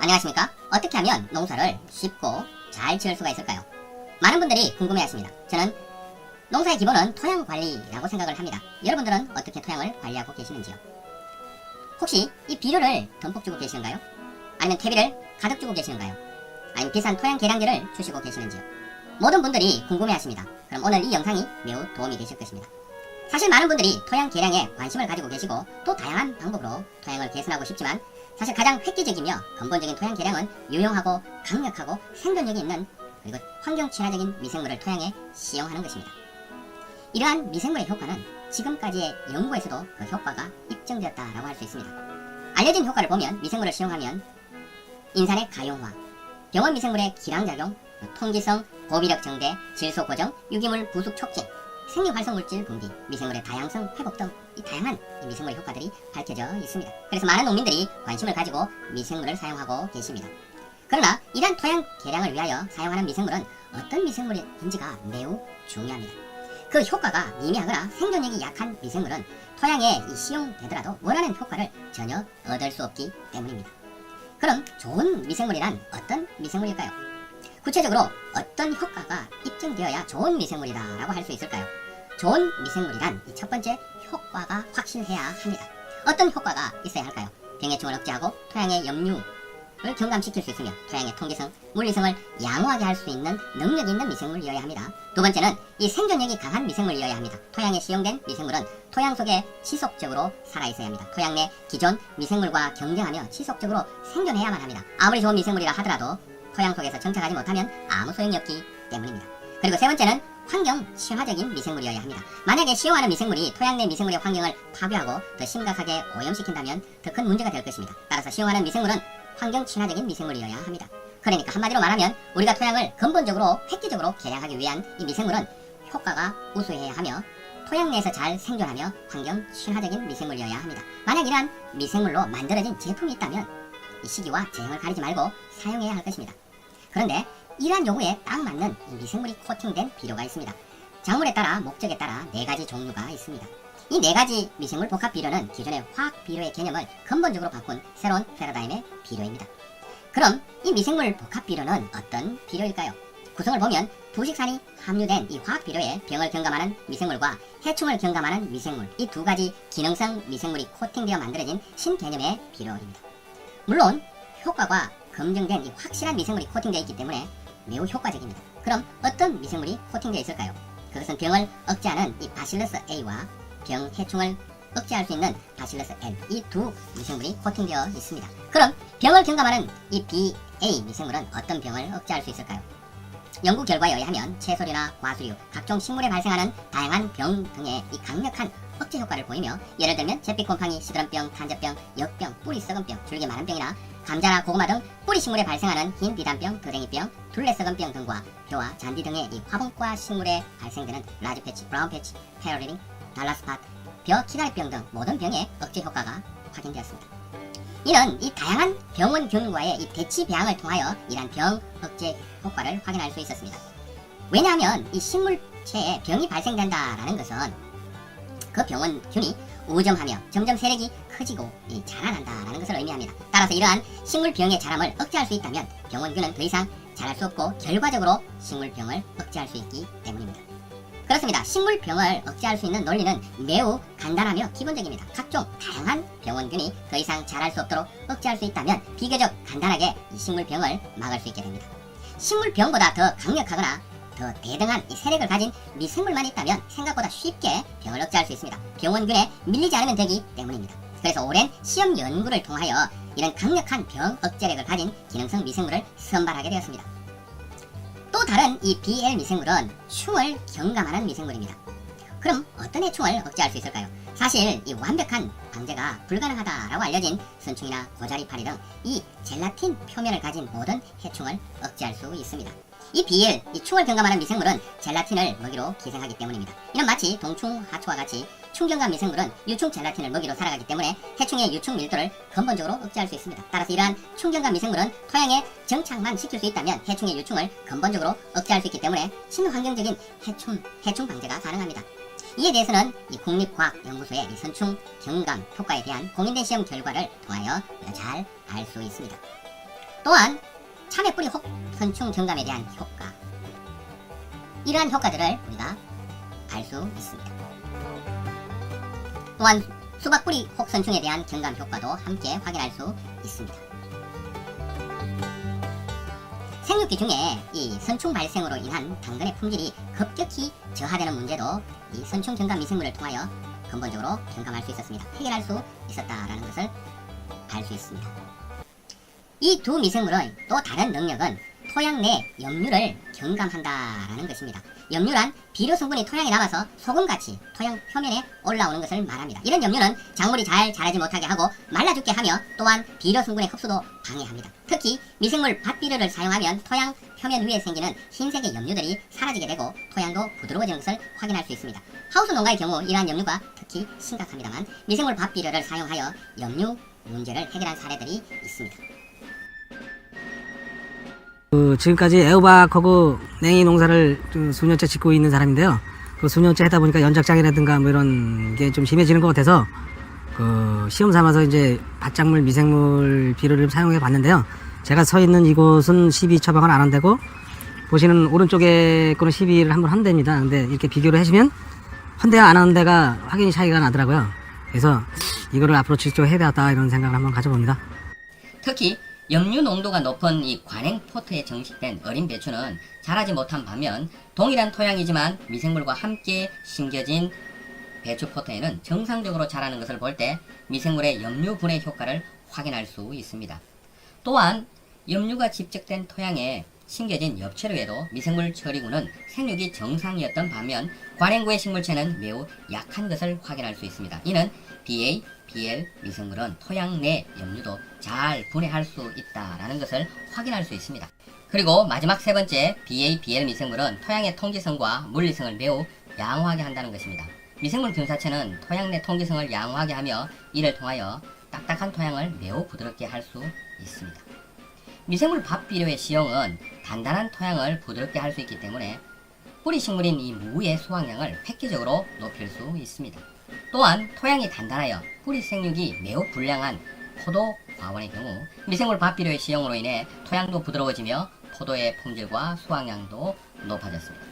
안녕하십니까? 어떻게 하면 농사를 쉽고 잘 지을 수가 있을까요? 많은 분들이 궁금해하십니다. 저는 농사의 기본은 토양 관리라고 생각을 합니다. 여러분들은 어떻게 토양을 관리하고 계시는지요? 혹시 이 비료를 듬뿍 주고 계시는가요? 아니면 퇴비를 가득 주고 계시는가요? 아니면 비싼 토양 계량기를 주시고 계시는지요? 모든 분들이 궁금해하십니다. 그럼 오늘 이 영상이 매우 도움이 되실 것입니다. 사실 많은 분들이 토양 계량에 관심을 가지고 계시고 또 다양한 방법으로 토양을 개선하고 싶지만 사실 가장 획기적이며 근본적인 토양 계량은 유용하고 강력하고 생존력이 있는 그리고 환경 친화적인 미생물을 토양에使用하는 것입니다. 이러한 미생물의 효과는 지금까지의 연구에서도 그 효과가 입증되었다라고 할 수 있습니다. 알려진 효과를 보면 미생물을使用하면 인산의 가용화, 병원 미생물의 기량작용, 통기성, 고비력 정대, 질소 고정, 유기물 부숙 촉진, 생리활성물질 분비, 미생물의 다양성 회복 등 이 다양한 미생물의 효과들이 밝혀져 있습니다. 그래서 많은 농민들이 관심을 가지고 미생물을 사용하고 계십니다. 그러나 이러한 토양 개량을 위하여 사용하는 미생물은 어떤 미생물인지가 매우 중요합니다. 그 효과가 미미하거나 생존력이 약한 미생물은 토양에使用되더라도 원하는 효과를 전혀 얻을 수 없기 때문입니다. 그럼 좋은 미생물이란 어떤 미생물일까요? 구체적으로 어떤 효과가 입증되어야 좋은 미생물이다라고 할 수 있을까요? 좋은 미생물이란 이 첫 번째 효과가 확실해야 합니다. 어떤 효과가 있어야 할까요? 병해충을 억제하고 토양의 염류를 경감시킬 수 있으며 토양의 통기성, 물리성을 양호하게 할 수 있는 능력이 있는 미생물이어야 합니다. 두 번째는 이 생존력이 강한 미생물이어야 합니다. 토양에使用된 미생물은 토양 속에 지속적으로 살아있어야 합니다. 토양 내 기존 미생물과 경쟁하며 지속적으로 생존해야만 합니다. 아무리 좋은 미생물이라 하더라도 토양 속에서 정착하지 못하면 아무 소용이 없기 때문입니다. 그리고 세 번째는 환경 친화적인 미생물이어야 합니다. 만약에使用하는 미생물이 토양 내 미생물의 환경을 파괴하고 더 심각하게 오염시킨다면 더 큰 문제가 될 것입니다. 따라서使用하는 미생물은 환경 친화적인 미생물이어야 합니다. 그러니까 한마디로 말하면 우리가 토양을 근본적으로 획기적으로 개량하기 위한 이 미생물은 효과가 우수해야 하며 토양 내에서 잘 생존하며 환경 친화적인 미생물이어야 합니다. 만약 이러한 미생물로 만들어진 제품이 있다면 이 시기와 제형을 가리지 말고 사용해야 할 것입니다. 그런데 이러한 요구에 딱 맞는 이 미생물이 코팅된 비료가 있습니다. 작물에 따라 목적에 따라 4가지 종류가 있습니다. 이 4가지 미생물 복합 비료는 기존의 화학 비료의 개념을 근본적으로 바꾼 새로운 패러다임의 비료입니다. 그럼 이 미생물 복합 비료는 어떤 비료일까요? 구성을 보면 부식산이 함유된 이 화학 비료에 병을 경감하는 미생물과 해충을 경감하는 미생물, 이 2가지 기능성 미생물이 코팅되어 만들어진 신개념의 비료입니다. 물론 효과가 검증된 이 확실한 미생물이 코팅되어 있기 때문에 매우 효과적입니다. 그럼 어떤 미생물이 코팅되어 있을까요? 그것은 병을 억제하는 이 바실러스 A와 병 해충을 억제할 수 있는 바실러스 L, 이 2 미생물이 코팅되어 있습니다. 그럼 병을 경감하는 이 BA 미생물은 어떤 병을 억제할 수 있을까요? 연구 결과에 의하면 채소류나 과수류, 각종 식물에 발생하는 다양한 병 등의 이 강력한 억제 효과를 보이며 예를 들면 잿빛곰팡이, 시드름병, 탄저병, 역병, 뿌리 썩은병, 줄기 마른병이나 감자나 고구마 등 뿌리 식물에 발생하는 흰 비단병, 더댕이병, 둘레 썩은병 등과 벼와 잔디 등의 이 화분과 식물에 발생되는 라지 패치, 브라운 패치, 페어리링, 달라스팟, 벼 키다리병 등 모든 병의 억제 효과가 확인되었습니다. 이는 이 다양한 병원균과의 이 대치 배양을 통하여 이러한 병 억제 효과를 확인할 수 있었습니다. 왜냐하면 이 식물체에 병이 발생된다라는 것은 그 병원균이 우점하며 점점 세력이 커지고 자라난다라는 것을 의미합니다. 따라서 이러한 식물병의 자람을 억제할 수 있다면 병원균은 더 이상 자랄 수 없고 결과적으로 식물병을 억제할 수 있기 때문입니다. 그렇습니다. 식물병을 억제할 수 있는 논리는 매우 간단하며 기본적입니다. 각종 다양한 병원균이 더 이상 자랄 수 없도록 억제할 수 있다면 비교적 간단하게 이 식물병을 막을 수 있게 됩니다. 식물병보다 더 강력하거나 더 대등한 이 세력을 가진 미생물만 있다면 생각보다 쉽게 병을 억제할 수 있습니다. 병원균에 밀리지 않으면 되기 때문입니다. 그래서 오랜 시험 연구를 통하여 이런 강력한 병 억제력을 가진 기능성 미생물을 선발하게 되었습니다. 또 다른 이 BL 미생물은 충을 경감하는 미생물입니다. 그럼 어떤 해충을 억제할 수 있을까요? 사실 이 완벽한 방제가 불가능하다라고 알려진 선충이나 고자리파리 등 이 젤라틴 표면을 가진 모든 해충을 억제할 수 있습니다. 이 BL, 이 충을 경감하는 미생물은 젤라틴을 먹이로 기생하기 때문입니다. 이는 마치 동충, 하초와 같이 충경감 미생물은 유충 젤라틴을 먹이로 살아가기 때문에 해충의 유충 밀도를 근본적으로 억제할 수 있습니다. 따라서 이러한 충경감 미생물은 토양에 정착만 시킬 수 있다면 해충의 유충을 근본적으로 억제할 수 있기 때문에 친환경적인 해충 방제가 가능합니다. 이에 대해서는 이 국립과학연구소의 이 선충 경감 효과에 대한 공인된 시험 결과를 통하여 잘 알 수 있습니다. 또한 참외 뿌리 혹 선충 경감에 대한 효과, 이러한 효과들을 우리가 알 수 있습니다. 또한 수박 뿌리 혹 선충에 대한 경감 효과도 함께 확인할 수 있습니다. 생육기 중에 이 선충 발생으로 인한 당근의 품질이 급격히 저하되는 문제도 이 선충 경감 미생물을 통하여 근본적으로 경감할 수 있었습니다. 해결할 수 있었다라는 것을 알 수 있습니다. 이 두 미생물의 또 다른 능력은 토양 내 염류를 경감한다라는 것입니다. 염류란 비료 성분이 토양에 남아서 소금같이 토양 표면에 올라오는 것을 말합니다. 이런 염류는 작물이 잘 자라지 못하게 하고 말라 죽게 하며 또한 비료 성분의 흡수도 방해합니다. 특히 미생물 밭비료를 사용하면 토양 표면 위에 생기는 흰색의 염류들이 사라지게 되고 토양도 부드러워지는 것을 확인할 수 있습니다. 하우스 농가의 경우 이러한 염류가 특히 심각합니다만 미생물 밭비료를 사용하여 염류 문제를 해결한 사례들이 있습니다. 지금까지 애호박하고 냉이 농사를 수년째 짓고 있는 사람인데요. 수년째 하다 보니까 연작장애라든가 뭐 이런 게 좀 심해지는 것 같아서 시험 삼아서 이제 밭작물 미생물 비료를 사용해 봤는데요. 제가 서 있는 이곳은 시비 처방을 안 한다고, 보시는 오른쪽에 거는 시비를 한번 한답니다. 근데 이렇게 비교를 해주면 한대와 안 하는 데가 확연히 차이가 나더라고요. 그래서 이거를 앞으로 지속적으로 해야 되겠다 이런 생각을 한번 가져봅니다. 특히 염류 농도가 높은 이 관행 포트에 정식된 어린 배추는 자라지 못한 반면 동일한 토양이지만 미생물과 함께 심겨진 배추 포트에는 정상적으로 자라는 것을 볼 때 미생물의 염류 분해 효과를 확인할 수 있습니다. 또한 염류가 집적된 토양에 심겨진 엽채류에도 미생물 처리구는 생육이 정상이었던 반면 관행구의 식물체는 매우 약한 것을 확인할 수 있습니다. 이는 BA, BL 미생물은 토양 내 염류도 잘 분해할 수 있다라는 것을 확인할 수 있습니다. 그리고 마지막 세 번째, BA, BL 미생물은 토양의 통기성과 물리성을 매우 양호하게 한다는 것입니다. 미생물 균사체는 토양 내 통기성을 양호하게 하며 이를 통하여 딱딱한 토양을 매우 부드럽게 할 수 있습니다. 미생물 밭비료의 시용은 단단한 토양을 부드럽게 할 수 있기 때문에 뿌리 식물인 이 무의 수확량을 획기적으로 높일 수 있습니다. 또한 토양이 단단하여 뿌리 생육이 매우 불량한 포도 과원의 경우 미생물 밭비료의 시용으로 인해 토양도 부드러워지며 포도의 품질과 수확량도 높아졌습니다.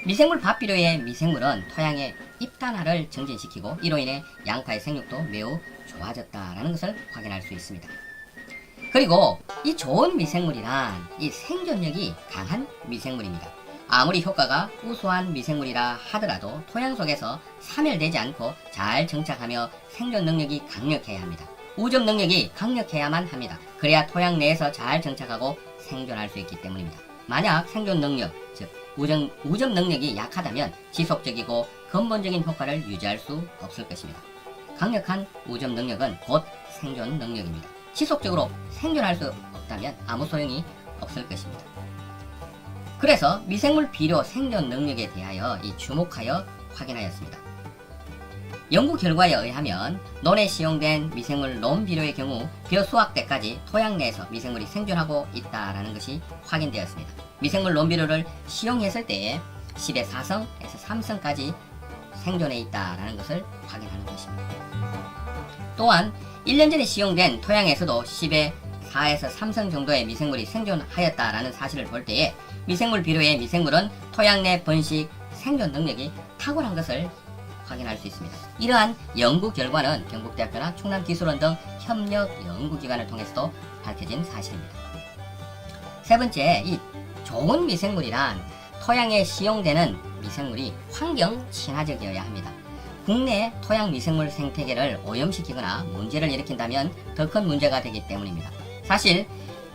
미생물 밭비료의 미생물은 토양의 잎단화를 증진시키고 이로 인해 양파의 생육도 매우 좋아졌다라는 것을 확인할 수 있습니다. 그리고 이 좋은 미생물이란 이 생존력이 강한 미생물입니다. 아무리 효과가 우수한 미생물이라 하더라도 토양 속에서 사멸되지 않고 잘 정착하며 생존 능력이 강력해야 합니다. 우점 능력이 강력해야만 합니다. 그래야 토양 내에서 잘 정착하고 생존할 수 있기 때문입니다. 만약 생존 능력, 즉 우점 능력이 약하다면 지속적이고 근본적인 효과를 유지할 수 없을 것입니다. 강력한 우점 능력은 곧 생존 능력입니다. 지속적으로 생존할 수 없다면 아무 소용이 없을 것입니다. 그래서 미생물 비료 생존 능력에 대하여 주목하여 확인하였습니다. 연구 결과에 의하면 논에 시용된 미생물 논 비료의 경우 벼 수확 때까지 토양 내에서 미생물이 생존하고 있다는 것이 확인되었습니다. 미생물 논 비료를 시용했을 때에 10의 4성에서 3성까지 생존해 있다는 것을 확인하는 것입니다. 또한 1년 전에 시용된 토양에서도 10의 4에서 3성 정도의 미생물이 생존하였다라는 사실을 볼 때에 미생물 비료의 미생물은 토양 내 번식 생존 능력이 탁월한 것을 확인할 수 있습니다. 이러한 연구 결과는 경북대학교나 충남기술원 등 협력 연구기관을 통해서도 밝혀진 사실입니다. 세 번째, 이 좋은 미생물이란 토양에 시용되는 미생물이 환경 친화적이어야 합니다. 국내 토양 미생물 생태계를 오염시키거나 문제를 일으킨다면 더 큰 문제가 되기 때문입니다. 사실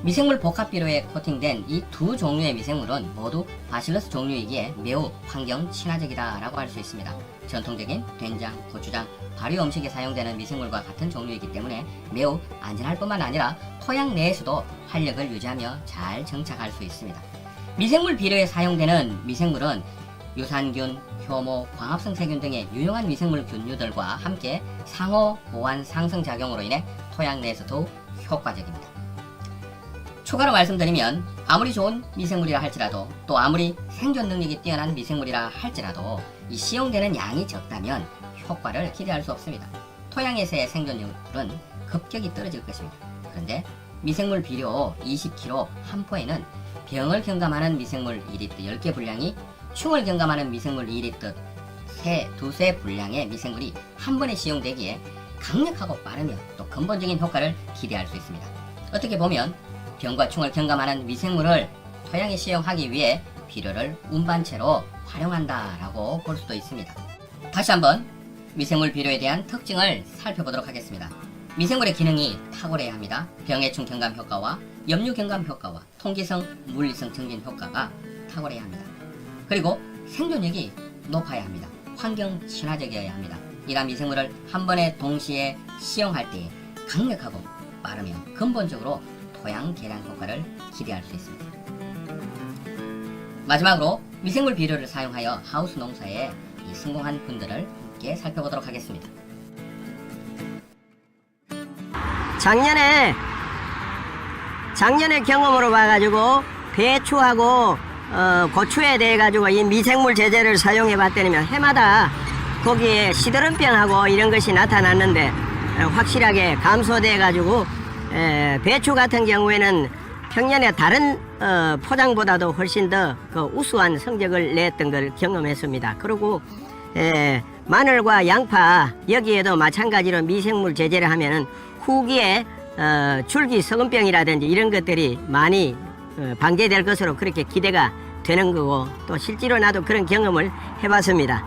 미생물 복합비료에 코팅된 이 두 종류의 미생물은 모두 바실러스 종류이기에 매우 환경 친화적이다라고 할 수 있습니다. 전통적인 된장, 고추장, 발효 음식에 사용되는 미생물과 같은 종류이기 때문에 매우 안전할 뿐만 아니라 토양 내에서도 활력을 유지하며 잘 정착할 수 있습니다. 미생물 비료에 사용되는 미생물은 유산균, 효모, 광합성 세균 등의 유용한 미생물 균류들과 함께 상호 보완 상승 작용으로 인해 토양 내에서 더욱 효과적입니다. 추가로 말씀드리면 아무리 좋은 미생물이라 할지라도 또 아무리 생존 능력이 뛰어난 미생물이라 할지라도 이 시용되는 양이 적다면 효과를 기대할 수 없습니다. 토양에서의 생존율은 급격히 떨어질 것입니다. 그런데 미생물 비료 20kg 한 포에는 병을 경감하는 미생물 2리터 10개 분량이, 충을 경감하는 미생물 2리터 두세 분량의 미생물이 한 번에使用되기에 강력하고 빠르며 또 근본적인 효과를 기대할 수 있습니다. 어떻게 보면 병과 충을 경감하는 미생물을 토양에使用하기 위해 비료를 운반체로 활용한다라고 볼 수도 있습니다. 다시 한번 미생물 비료에 대한 특징을 살펴보도록 하겠습니다. 미생물의 기능이 탁월해야 합니다. 병해충 경감 효과와 염류 경감 효과와 통기성, 물리성 증진 효과가 탁월해야 합니다. 그리고 생존력이 높아야 합니다. 환경 친화적이어야 합니다. 이러한 미생물을 한 번에 동시에使用할 때 강력하고 빠르며 근본적으로 토양 개량 효과를 기대할 수 있습니다. 마지막으로 미생물 비료를 사용하여 하우스 농사에 성공한 분들을 함께 살펴보도록 하겠습니다. 작년에 경험으로 봐가지고 배추하고 고추에 대해 가지고 이 미생물 제재를 사용해 봤더니면 해마다 거기에 시드름병하고 이런 것이 나타났는데 확실하게 감소돼 가지고 배추 같은 경우에는 평년에 다른 포장보다도 훨씬 더 그 우수한 성적을 냈던 걸 경험했습니다. 그리고 마늘과 양파 여기에도 마찬가지로 미생물 제재를 하면은 후기에 줄기 썩은병이라든지 이런 것들이 많이 방제될 것으로 그렇게 기대가 되는 거고, 또 실제로 나도 그런 경험을 해봤습니다.